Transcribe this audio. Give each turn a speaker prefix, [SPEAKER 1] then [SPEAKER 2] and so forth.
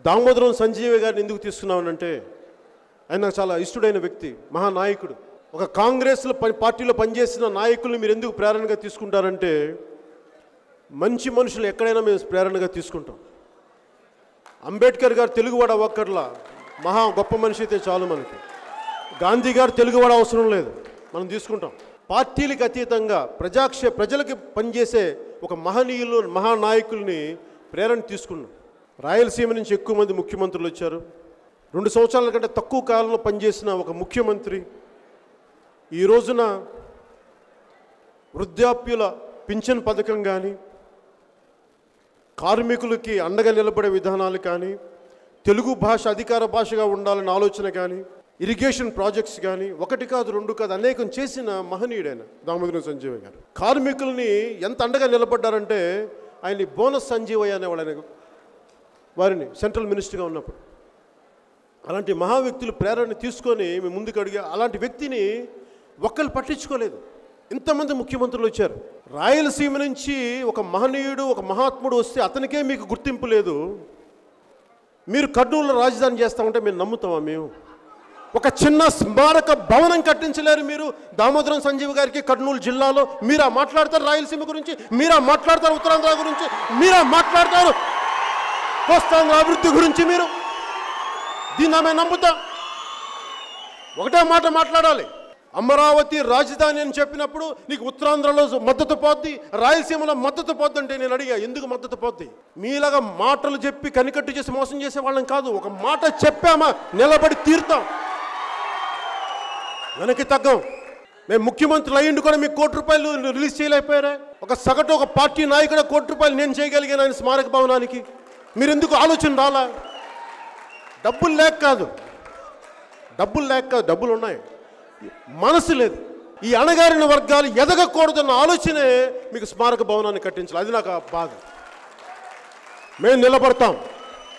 [SPEAKER 1] దామోదరం సంజీవ గారిని ఎందుకు తీసుకున్నామనంటే ఆయన నాకు చాలా ఇష్టడైన వ్యక్తి, మహానాయకుడు. ఒక కాంగ్రెస్లో పార్టీలో పనిచేసిన నాయకుల్ని మీరు ఎందుకు ప్రేరణగా తీసుకుంటారంటే, మంచి మనుషులు ఎక్కడైనా మేము ప్రేరణగా తీసుకుంటాం. అంబేద్కర్ గారు తెలుగువాడు అవ్వక్కర్లా, మహా గొప్ప మనిషి అయితే చాలు మనకి. గాంధీ గారు తెలుగువాడు అవసరం లేదు, మనం తీసుకుంటాం. పార్టీలకు అతీతంగా ప్రజలకి పనిచేసే ఒక మహనీయులు, మహానాయకుల్ని ప్రేరణ తీసుకున్నాం. రాయలసీమ నుంచి ఎక్కువ మంది ముఖ్యమంత్రులు వచ్చారు. 2 సంవత్సరాల కంటే తక్కువ కాలంలో పనిచేసిన ఒక ముఖ్యమంత్రి ఈ రోజున వృద్ధాప్యుల పింఛన్ పథకం కానీ, కార్మికులకి అండగా నిలబడే విధానాలు కానీ, తెలుగు భాష అధికార భాషగా ఉండాలన్న ఆలోచన కానీ, ఇరిగేషన్ ప్రాజెక్ట్స్ కానీ, 1 కాదు 2 కాదు అనేకం చేసిన మహనీయుడైన దామోదరం సంజీవయ్య గారు. కార్మికుల్ని ఎంత అండగా నిలబడ్డారంటే, ఆయన్ని బోనస్ సంజీవయ్య అనేవాళ్ళని వారిని సెంట్రల్ మినిస్టర్గా ఉన్నప్పుడు. అలాంటి మహా వ్యక్తులు ప్రేరణ తీసుకొని మేము ముందుకు అడిగా. అలాంటి వ్యక్తిని ఒక్కరు పట్టించుకోలేదు. ఇంతమంది ముఖ్యమంత్రులు వచ్చారు. రాయలసీమ నుంచి ఒక మహనీయుడు, ఒక మహాత్ముడు వస్తే అతనికే మీకు గుర్తింపు లేదు. మీరు కర్నూలులో రాజధాని చేస్తామంటే మేము నమ్ముతామా? మేము ఒక చిన్న స్మారక భవనం కట్టించలేరు మీరు దామోదరం సంజీవ్ గారికి కర్నూలు జిల్లాలో. మీరా మాట్లాడతారు రాయలసీమ గురించి, మీరా మాట్లాడతారు ఉత్తరాంధ్ర గురించి, మీరా మాట్లాడతారు కోస్తాంధ్ర అభివృద్ధి గురించి. మీరు దీన్ని ఆమె నమ్ముతాం. ఒకటే మాట మాట్లాడాలి, అమరావతి రాజధాని అని చెప్పినప్పుడు నీకు ఉత్తరాంధ్రలో మద్దతు పోద్ది, రాయలసీమలో మద్దతు పోద్ది అంటే నేను అడిగా, ఎందుకు మద్దతు పోద్ది? మీలాగా మాటలు చెప్పి కనికట్టు చేసి మోసం చేసే వాళ్ళం కాదు. ఒక మాట చెప్పామా నిలబడి తీరుతాం, వెనక్కి తగ్గం. మేము ముఖ్యమంత్రులు అయ్యిండు కూడా మీకు ₹1 రిలీజ్ చేయలేకపోయారా? ఒక సగటు ఒక పార్టీ నాయకుడు ₹1 నేను చేయగలిగాను ఆయన స్మారక భవనానికి. మీరు ఎందుకు ఆలోచన రాలా? డబ్బులు లేక కాదు, డబ్బులు ఉన్నాయి, మనసు లేదు. ఈ అణగారిన వర్గాలు ఎదగకూడదన్న ఆలోచనే మీకు స్మారక భవనాన్ని కట్టించాలి. అది నాకు బాధ. మేము నిలబడతాం.